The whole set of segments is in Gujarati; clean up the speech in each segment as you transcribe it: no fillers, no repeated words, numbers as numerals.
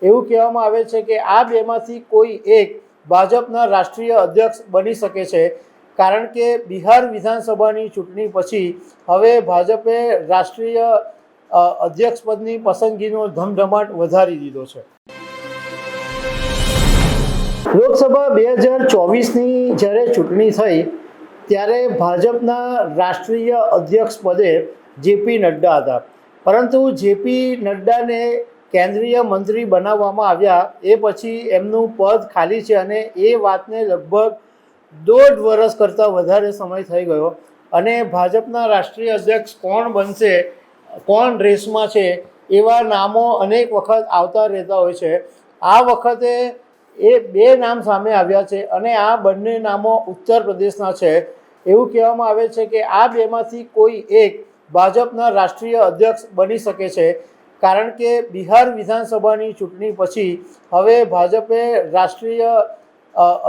એવું કહેવામાં આવે છે કે આ બેમાંથી કોઈ એક ભાજપના રાષ્ટ્રીય અધ્યક્ષ બની શકે છે, કારણ કે બિહાર વિધાનસભાની ચૂંટણી પછી હવે ભાજપે રાષ્ટ્રીય અધ્યક્ષ પદની પસંદગીનો ધમધમાટ વધારી દીધો છે. લોકસભા 2024ની જ્યારે ચૂંટણી થઈ ત્યારે ભાજપના રાષ્ટ્રીય અધ્યક્ષ પદે જેપી નડ્ડા હતા, પરંતુ જેપી નડ્ડાને કેન્દ્રીય મંત્રી બનાવવામાં આવ્યા એ પછી એમનું પદ ખાલી છે અને એ વાતને લગભગ 1.5 વર્ષ કરતાં વધારે સમય થઈ ગયો અને ભાજપના રાષ્ટ્રીય અધ્યક્ષ કોણ બનશે, કોણ રેસમાં છે, એવા નામો અનેક વખત આવતા રહેતા હોય છે. આ વખતે એ 2 નામ સામે આવ્યા છે અને આ બંને નામો ઉત્તર પ્રદેશના છે. એવું કહેવામાં આવે છે કે આ બેમાંથી કોઈ એક ભાજપના રાષ્ટ્રીય અધ્યક્ષ બની શકે છે, કારણ કે બિહાર વિધાનસભાની ચૂંટણી પછી હવે ભાજપે રાષ્ટ્રીય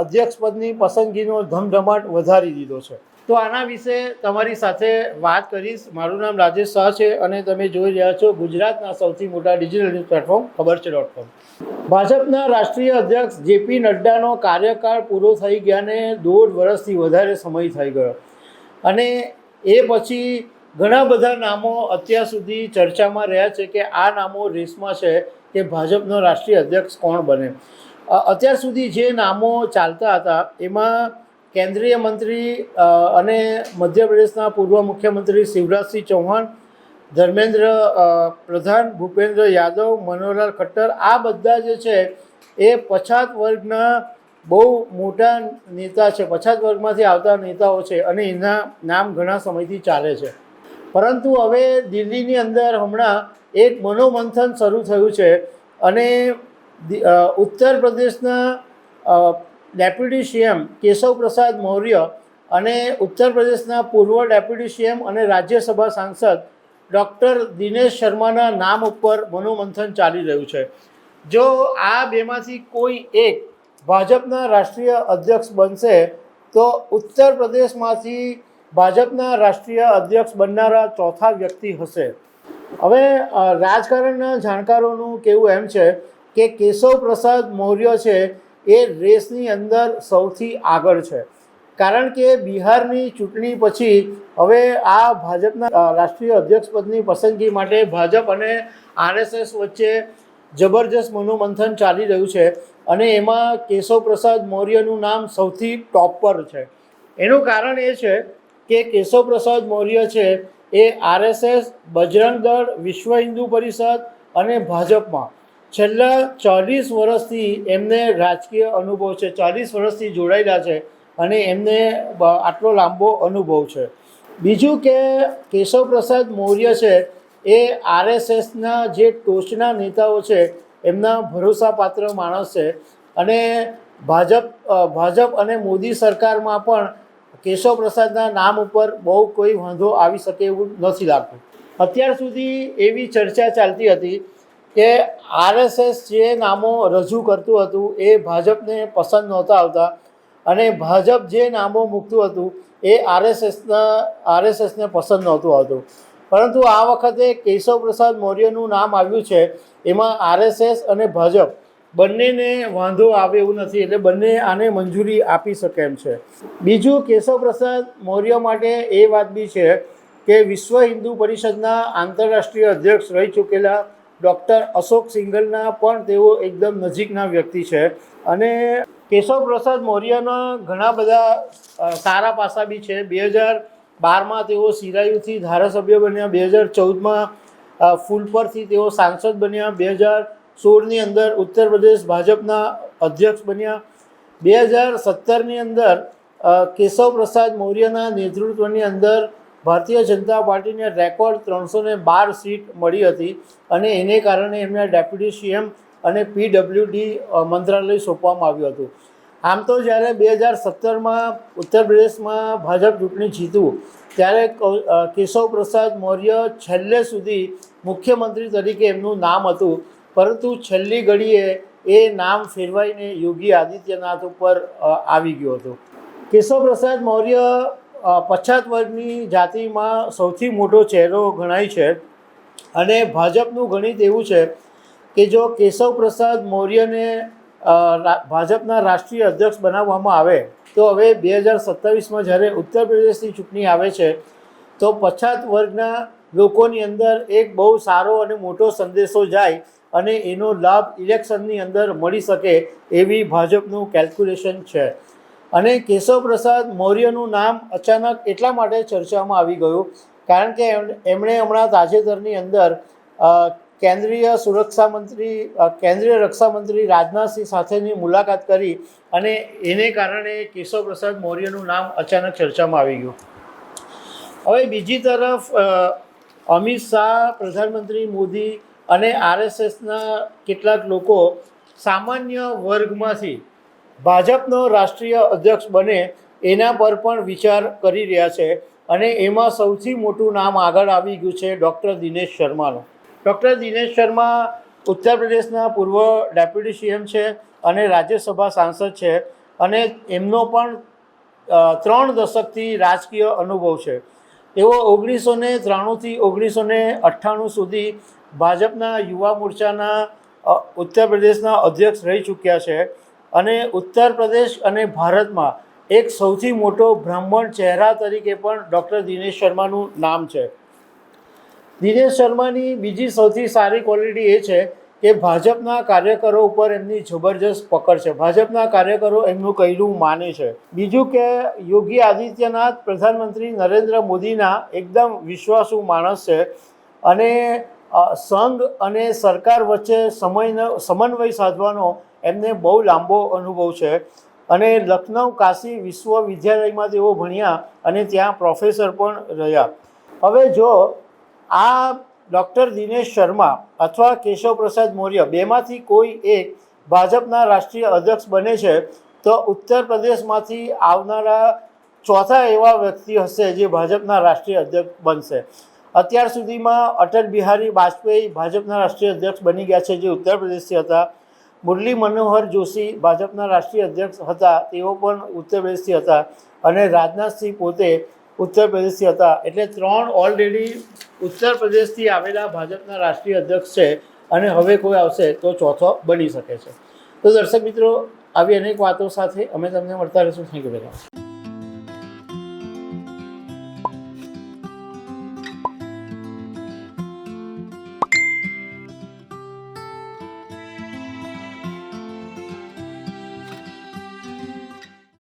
અધ્યક્ષ પદની પસંદગીનો ધમધમાટ વધારી દીધો છે. તો આના વિશે તમારી સાથે વાત કરીશ. મારું નામ રાજેશ શાહ છે અને તમે જોઈ રહ્યા છો ગુજરાતના સૌથી મોટા ડિજિટલ ન્યૂઝ પ્લેટફોર્મ ખબર છે.com. ભાજપના રાષ્ટ્રીય અધ્યક્ષ જેપી નડ્ડાનો કાર્યકાળ પૂરો થઈ ગયાને 1.5 વર્ષથી વધારે સમય થઈ ગયો અને એ પછી ઘણા બધા નામો અત્યાર સુધી ચર્ચામાં રહ્યા છે કે આ નામો રેસમાં છે કે ભાજપનો રાષ્ટ્રીય અધ્યક્ષ કોણ બને. અત્યાર સુધી જે નામો ચાલતા હતા એમાં કેન્દ્રીય મંત્રી અને મધ્યપ્રદેશના પૂર્વ મુખ્યમંત્રી શિવરાજસિંહ ચૌહાણ, ધર્મેન્દ્ર પ્રધાન, ભૂપેન્દ્ર યાદવ, મનોહરલાલ ખટ્ટર, આ બધા જે છે એ પછાત વર્ગના બહુ મોટા નેતા છે, પછાત વર્ગમાંથી આવતા નેતાઓ છે અને એના નામ ઘણા સમયથી ચાલે છે. પરંતુ હવે દિલ્હીની અંદર હમણાં એક મનોમંથન શરૂ થયું છે અને ઉત્તર પ્રદેશના ડેપ્યુટી સીએમ કેશવ પ્રસાદ મૌર્ય અને ઉત્તર પ્રદેશના પૂર્વ ડેપ્યુટી સીએમ અને રાજ્યસભા સાંસદ ડૉક્ટર દિનેશ શર્માના નામ ઉપર મનોમંથન ચાલી રહ્યું છે. જો આ બેમાંથી કોઈ એક ભાજપના રાષ્ટ્રીય અધ્યક્ષ બનશે તો ઉત્તર પ્રદેશમાંથી ભાજપના રાષ્ટ્રીય અધ્યક્ષ બનનારા ચોથા વ્યક્તિ હશે. હવે રાજકારણના જાણકારોનું કહેવું એમ છે કે કેશવ પ્રસાદ મૌર્ય છે એ રેસની અંદર સૌથી આગળ છે, કારણ કે બિહારની ચૂંટણી પછી હવે આ ભાજપના રાષ્ટ્રીય અધ્યક્ષ પદની પસંદગી માટે ભાજપ અને આરએસએસ વચ્ચે જબરજસ્ત મનોમંથન ચાલી રહ્યું છે અને એમાં કેશવ પ્રસાદ મૌર્યનું નામ સૌથી ટોપ પર છે. એનું કારણ એ છે કે કેશવ પ્રસાદ મૌર્ય છે એ આરએસએસ, બજરંગ દળ, વિશ્વ હિન્દુ પરિષદ અને ભાજપમાં છેલ્લા 40 વર્ષથી એમને રાજકીય અનુભવ છે, 40 વર્ષથી જોડાયેલા છે અને એમને આટલો લાંબો અનુભવ છે. બીજું કે કેશવ પ્રસાદ મૌર્ય છે એ આરએસએસના જે ટોચના નેતાઓ છે એમના ભરોસાપાત્ર માણસ છે અને ભાજપ અને મોદી સરકારમાં પણ કેશવ પ્રસાદના નામ ઉપર બહુ કોઈ વાંધો આવી શકે એવું નથી લાગતું. અત્યાર સુધી એવી ચર્ચા ચાલતી હતી કે આરએસએસ જે નામો રજૂ કરતું હતું એ ભાજપને પસંદ નહોતા આવતા અને ભાજપ જે નામો મૂકતું હતું એ આરએસએસને પસંદ નહોતું આવતું. પરંતુ આ વખતે કેશવ પ્રસાદ મૌર્યનું નામ આવ્યું છે, એમાં આરએસએસ અને ભાજપ બંનેને વાંધો આવે એવું નથી, એટલે બંને આને મંજૂરી આપી શકે એમ છે. બીજું, કેશવ પ્રસાદ મૌર્ય માટે એ વાત બી છે કે વિશ્વ હિન્દુ પરિષદના આંતરરાષ્ટ્રીય અધ્યક્ષ રહી ચૂકેલા ડૉક્ટર અશોક સિંઘલના પણ તેઓ એકદમ નજીકના વ્યક્તિ છે અને કેશવ પ્રસાદ મૌર્યના ઘણા બધા સારા પાસા બી છે. 2012માં તેઓ સિરાયુથી ધારાસભ્ય બન્યા, 2014માં ફૂલપરથી તેઓ સાંસદ બન્યા, 2016ની અંદર ઉત્તર પ્રદેશ ભાજપના અધ્યક્ષ બન્યા, 2017ની અંદર કેશવ પ્રસાદ મૌર્યના નેતૃત્વની અંદર ભારતીય જનતા પાર્ટીને રેકોર્ડ 312 સીટ મળી હતી અને એને કારણે એમને ડેપ્યુટી સીએમ અને પીડબ્લ્યુડી મંત્રાલય સોંપવામાં આવ્યું હતું. આમ તો જ્યારે 2017માં ઉત્તર પ્રદેશમાં ભાજપ ચૂંટણી જીત્યું ત્યારે કેશવ પ્રસાદ મૌર્ય છેલ્લે સુધી મુખ્યમંત્રી તરીકે એમનું નામ હતું, પરંતુ છેલ્લી ઘડીએ એ નામ ફેરવાઈને યોગી આદિત્યનાથ ઉપર આવી ગયું હતું. કેશવ પ્રસાદ મૌર્ય પછાત વર્ગની જાતિમાં સૌથી મોટો ચહેરો ગણાય છે અને ભાજપનું ગણિત એવું છે કે જો કેશવ પ્રસાદ મૌર્યને ભાજપના રાષ્ટ્રીય અધ્યક્ષ બનાવવામાં આવે તો હવે 2027માં જ્યારે ઉત્તર પ્રદેશની ચૂંટણી આવે છે તો પછાત વર્ગના લોકોની અંદર એક બહુ સારો અને મોટો સંદેશો જાય અને એનો લાભ ઇલેક્શનની અંદર મળી શકે એવી ભાજપનું કેલ્ક્યુલેશન છે. અને કેશવ પ્રસાદ મૌર્યનું નામ અચાનક એટલા માટે ચર્ચામાં આવી ગયું કારણ કે એમણે હમણાં તાજેતરની અંદર કેન્દ્રીય રક્ષામંત્રી રાજનાથસિંહ સાથેની મુલાકાત કરી અને એને કારણે કેશવ પ્રસાદ મૌર્યનું નામ અચાનક ચર્ચામાં આવી ગયું. હવે બીજી તરફ અમિત શાહ, પ્રધાનમંત્રી મોદી અને RSSના કેટલાક લોકો સામાન્ય વર્ગમાંથી ભાજપનો રાષ્ટ્રીય અધ્યક્ષ બને એના પર પણ વિચાર કરી રહ્યા છે અને એમાં સૌથી મોટું નામ આગળ આવી ગયું છે ડૉક્ટર દિનેશ શર્માનું. ડૉક્ટર દિનેશ શર્મા ઉત્તર પ્રદેશના પૂર્વ ડેપ્યુટી CM છે અને રાજ્યસભા સાંસદ છે અને એમનો પણ 3 દશકથી રાજકીય અનુભવ છે. તેઓ 1993થી 1998 સુધી ભાજપના યુવા મોરચાના ઉત્તર પ્રદેશના અધ્યક્ષ રહી ચૂક્યા છે અને ઉત્તર પ્રદેશ અને ભારતમાં એક સૌથી મોટો બ્રાહ્મણ ચહેરા તરીકે પણ ડૉક્ટર દિનેશ શર્માનું નામ છે. દિનેશ શર્માની બીજી સૌથી સારી ક્વોલિટી એ છે કે ભાજપના કાર્યકરો ઉપર એમની જબરજસ્ત પકડ છે. ભાજપના કાર્યકરો એમનું કહેલું માને છે. બીજું કે યોગી આદિત્યનાથ પ્રધાનમંત્રી નરેન્દ્ર મોદીના એકદમ વિશ્વાસુ માણસ છે અને સંઘ અને સરકાર વચ્ચે સમન્વય સાધવાનો એમને બહુ લાંબો અનુભવ છે અને લખનઉ કાશી વિશ્વવિદ્યાલયમાં તેઓ ભણ્યા અને ત્યાં પ્રોફેસર પણ રહ્યા. હવે જો આ ડૉક્ટર દિનેશ શર્મા અથવા કેશવ પ્રસાદ મૌર્ય બેમાંથી કોઈ એક ભાજપના રાષ્ટ્રીય અધ્યક્ષ બને છે તો ઉત્તર પ્રદેશમાંથી આવનારા ચોથા એવા વ્યક્તિ હશે જે ભાજપના રાષ્ટ્રીય અધ્યક્ષ બનશે. અત્યાર સુધીમાં અટલ બિહારી વાજપેયી ભાજપના રાષ્ટ્રીય અધ્યક્ષ બની ગયા છે જે ઉત્તર પ્રદેશથી હતા. મુરલી મનોહર જોશી ભાજપના રાષ્ટ્રીય અધ્યક્ષ હતા, તેઓ પણ ઉત્તર પ્રદેશથી હતા અને રાજનાથસિંહ પોતે ઉત્તર પ્રદેશથી હતા. એટલે 3 ઓલરેડી ઉત્તર પ્રદેશથી આવેલા ભાજપના રાષ્ટ્રીય અધ્યક્ષ છે અને હવે કોઈ આવશે તો ચોથો બની શકે છે. તો દર્શક મિત્રો, આવી અનેક વાતો સાથે અમે તમને મળતા રહીશું. Thank you very much.